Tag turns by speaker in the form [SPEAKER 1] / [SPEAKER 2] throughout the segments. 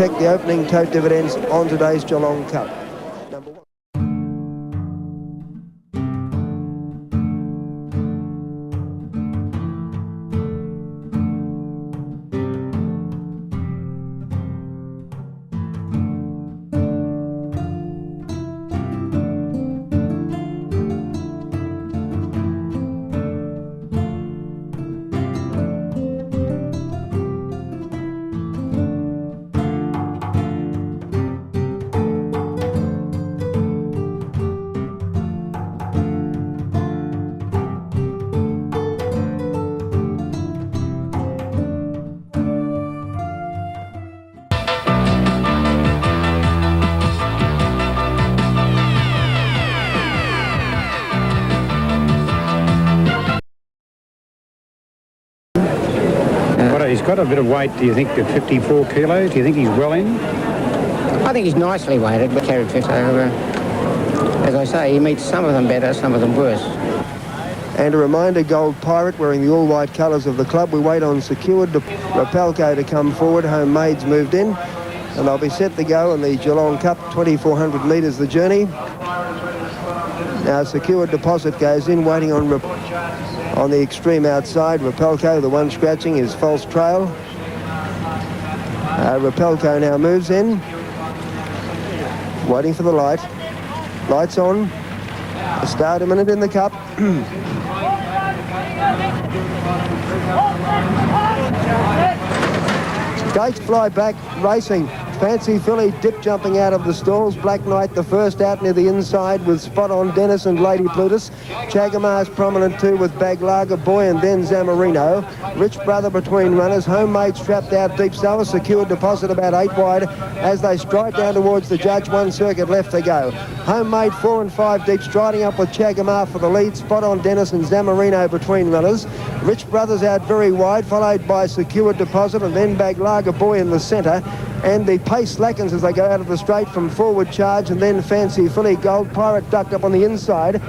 [SPEAKER 1] Check the opening tote dividends on today's Geelong Cup. Number 1.
[SPEAKER 2] He's got a bit of weight, do you think, at 54 kilos? Do you think he's well in?
[SPEAKER 3] I think he's nicely weighted, but carried 50. So, as I say, he meets some of them better, some of them worse.
[SPEAKER 1] And a reminder, Gold Pirate wearing the all-white colours of the club. We wait on Secured Rapalco to come forward. Homemade's moved in. And they'll be set to go in the Geelong Cup, 2,400 metres the journey. Now Secured Deposit goes in, waiting on the extreme outside. Rapalco, the one scratching, is False Trail. Rapalco now moves in, waiting for the light. Lights on. A start imminent in the Cup. Gates fly back, racing. Fancy Filly dip jumping out of the stalls. Black Knight the first out near the inside with Spot On Dennis and Lady Plutus. Chagamar's prominent too with Baglaga Boy and then Zamorino. Rich Brother between runners. Homemade strapped out deep. So Secured Deposit about 8 wide as they stride down towards the judge. 1 circuit left to go. Homemade 4 and 5 deep, striding up with Chagamar for the lead. Spot On Dennis and Zamorino between runners. Rich Brothers out very wide, followed by Secured Deposit and then Baglaga Boy in the centre. And the pace slackens as they go out of the straight from Forward Charge, and then Fancy Filly. Gold Pirate ducked up on the inside.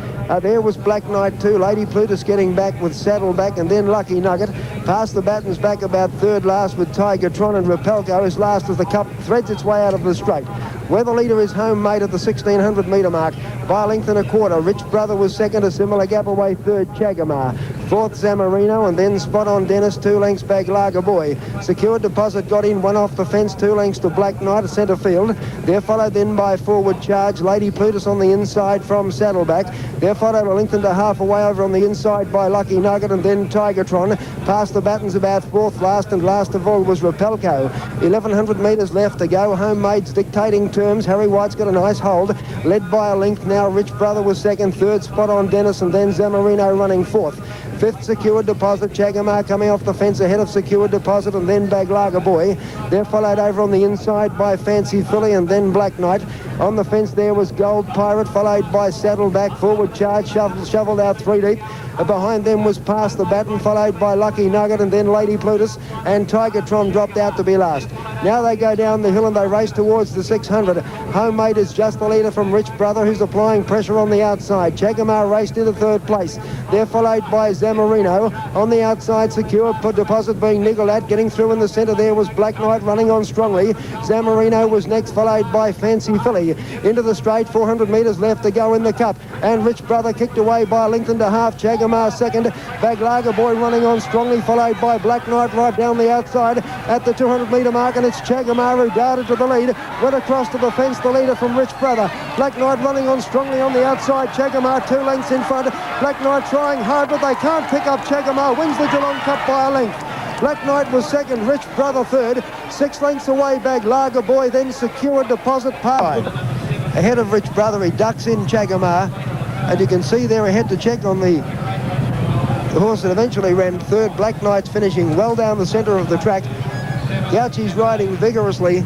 [SPEAKER 1] There was Black Knight too. Lady Plutus getting back with Saddleback, and then Lucky Nugget. Past the battens back about third last with Tigertron, and Rapalco is last as the Cup threads its way out of the straight. Where the leader is Homemade at the 1,600 metre mark by a length and a quarter. Rich Brother was second, a similar gap away third Chagamar. Fourth Zamorino, and then Spot On Dennis, 2 lengths Baglaga Boy. Secured Deposit got in, 1 off the fence, 2 lengths to Black Knight at centre field. They're followed then by Forward Charge. Lady Plutus on the inside from Saddleback. They're followed a length and a half away over on the inside by Lucky Nugget, and then Tigertron. Past the battens about fourth last, and last of all was Rapalco. 1,100 metres left to go. Homemade's dictating terms. Harry White's got a nice hold. Led by a length now. Rich Brother was second. Third Spot On Dennis, and then Zamorino running fourth. Fifth Secured Deposit. Chagamar coming off the fence ahead of Secured Deposit, and then Baglaga Boy. They're followed over on the inside by Fancy Filly and then Black Knight. On the fence there was Gold Pirate, followed by Saddleback. Forward Charge shoveled out 3 deep. Behind them was Past the Baton, followed by Lucky Nugget and then Lady Plutus, and Tigertron dropped out to be last. Now they go down the hill and they race towards the 600. Homemade is just the leader from Rich Brother, who's applying pressure on the outside. Chagamar raced into third place. They're followed by Zamorino. On the outside, Secure Deposit being niggled at. Getting through in the centre there was Black Knight running on strongly. Zamorino was next, followed by Fancy Filly. Into the straight, 400 metres left to go in the Cup. And Rich Brother kicked away by a length and a half. Chagamar second. Baglaga Boy running on strongly, followed by Black Knight right down the outside at the 200 metre mark, and it's Chagamar who darted to the lead. Went across to the fence, the leader from Rich Brother. Black Knight running on strongly on the outside. Chagamar 2 lengths in front. Black Knight trying hard, but they can't pick up Chagamar. Wins the Geelong Cup by a length. Black Knight was second, Rich Brother third. 6 lengths away, Baglaga Boy, then Secured Deposit part. Ahead of Rich Brother, he ducks in Chagamar, and you can see there ahead to check on the horse that eventually ran third. Black Knight's finishing well down the centre of the track. Gauchi's riding vigorously,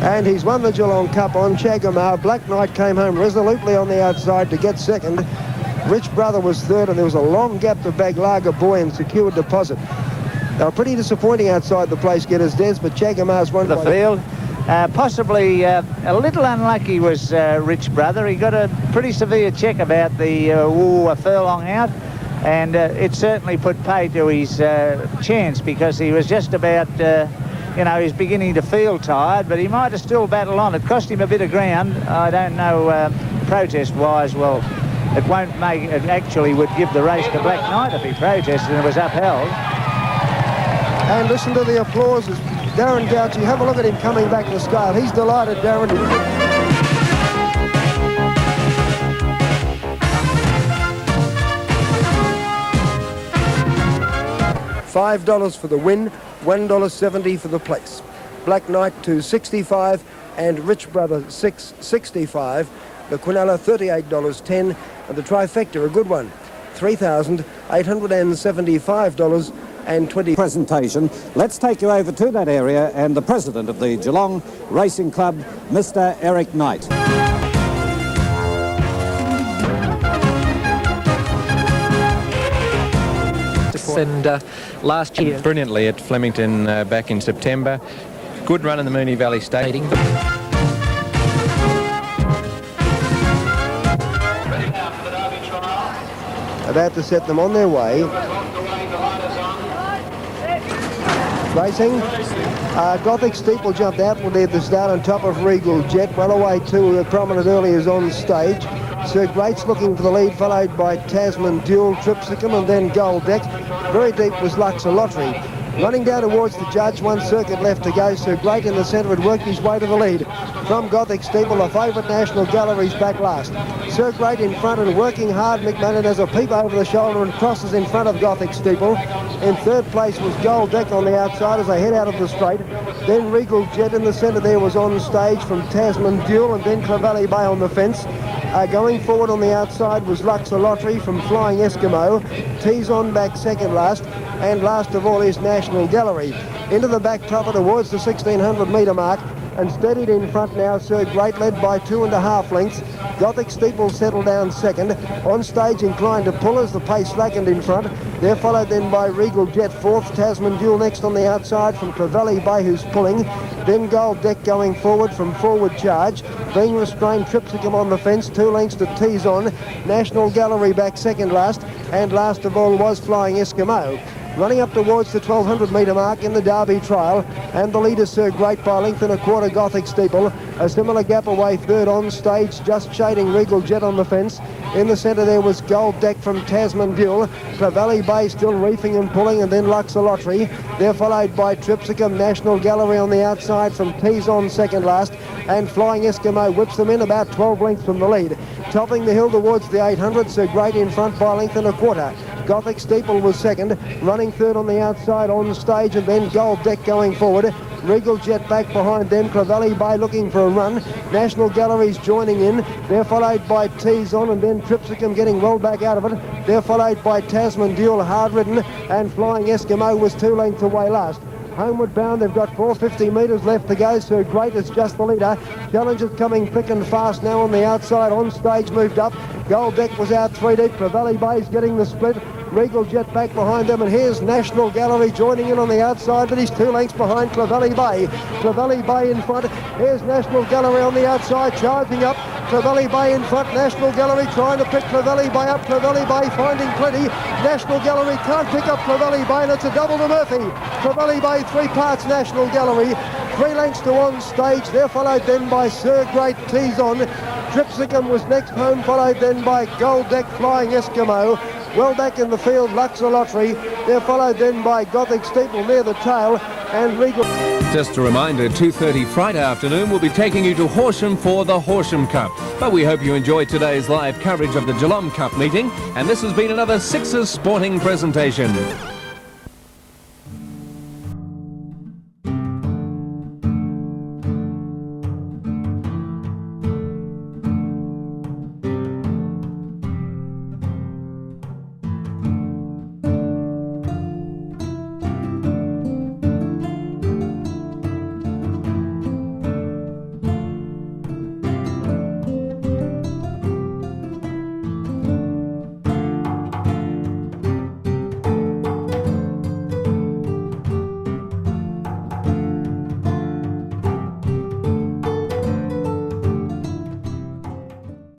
[SPEAKER 1] and he's won the Geelong Cup on Chagamar. Black Knight came home resolutely on the outside to get second. Rich Brother was third, and there was a long gap to Baglaga Boy and Secured Deposit. They were pretty disappointing outside the place getters, Des, but Chagamar's won
[SPEAKER 4] the field. Possibly a little unlucky was Rich Brother. He got a pretty severe check about the a furlong out, and it certainly put pay to his chance, because he was just about you know, he's beginning to feel tired, but he might have still battled on. It cost him a bit of ground. I don't know, protest-wise, well, it won't make... It actually would give the race to Black Knight if he protested and it was upheld.
[SPEAKER 1] And listen to the applause as Darren Gouchie, have a look at him coming back to the scale. He's delighted, Darren. $5 for the win, $1.70 for the place. Black Knight $2.65 and Rich Brother $6.65. The Quinella $38.10 and the trifecta, a good one, $3,875.20.
[SPEAKER 5] Presentation. Let's take you over to that area and the president of the Geelong Racing Club, Mr. Eric Knight.
[SPEAKER 6] And last year brilliantly at Flemington back in September. Good run in the Moonee Valley Stadium.
[SPEAKER 1] About to set them on their way. Racing. Gothic Steeple jumped out with the start on top of Regal Jet. Well away to prominent early is on stage. Sir Great's looking for the lead, followed by Tasman Duel, Tripsicum, and then Gold Deck. Very deep was Luxor Lottery. Running down towards the judge, one circuit left to go. Sir Great in the centre had worked his way to the lead. From Gothic Steeple, the favourite National Gallery's back last. Sir Great in front and working hard. McMahon has a peep over the shoulder and crosses in front of Gothic Steeple. In third place was Gold Deck on the outside as they head out of the straight. Then Regal Jet in the centre there was on stage from Tasman Duel, and then Clevalli Bay on the fence. Going forward on the outside was Luxor Lottery from Flying Eskimo. Tees on back second last, and last of all is National Gallery. Into the back proper towards the 1600 metre mark, and steadied in front now. Sir Great led by 2.5 lengths. Gothic Steeple settled down second. On stage inclined to pull as the pace slackened in front. They're followed then by Regal Jet fourth. Tasman Duel next on the outside from Clevalli Bay, who's pulling. Then Gold Deck going forward from Forward Charge. Being restrained, Tripsicum on the fence, 2 lengths to tease on. National Gallery back second last, and last of all was Flying Eskimo. Running up towards the 1200 metre mark in the Derby trial, and the leader Sir Great by 1.25 Gothic Steeple. A similar gap away third on stage, just shading Regal Jet on the fence. In the centre there was Gold Deck from Tasman Duel. Clevalli Bay still reefing and pulling, and then Luxor Lottery. They're followed by Tripsicum, National Gallery on the outside from Tees on second last, and Flying Eskimo whips them in about 12 lengths from the lead. Topping the hill towards the 800, Sir Great in front by 1.25. Gothic Steeple was second, running third on the outside on stage, and then Gold Deck going forward. Regal Jet back behind them. Clevalli Bay looking for a run. National Gallery's joining in. They're followed by Tees on, and then Tripsicum getting well back out of it. They're followed by Tasman Duel, hard ridden, and Flying Eskimo was 2 lengths away last. Homeward bound, they've got 450 metres left to go. Sir Great is just the leader. Challengers coming thick and fast now on the outside. On stage moved up. Gold Deck was out 3 deep. Clevalli Bay's getting the split. Regal Jet back behind them, and here's National Gallery joining in on the outside, but he's 2 lengths behind Clevalli Bay. Clevalli Bay in front. Here's National Gallery on the outside, charging up. Clevalli Bay in front. National Gallery trying to pick Clevalli Bay up. Clevalli Bay finding plenty. National Gallery can't pick up Clevalli Bay, and it's a double to Murphy. Clevalli Bay 3 parts National Gallery. 3 lengths to on stage. They're followed then by Sir Great, Tees on. Tripsicum was next home, followed then by Gold Deck, Flying Eskimo. Well back in the field, Luxor Lottery. They're followed then by Gothic Steeple near the tail, and Regal.
[SPEAKER 7] Just a reminder, 2:30 Friday afternoon, we'll be taking you to Horsham for the Horsham Cup. But we hope you enjoyed today's live coverage of the Geelong Cup meeting, and this has been another Sixers Sporting presentation.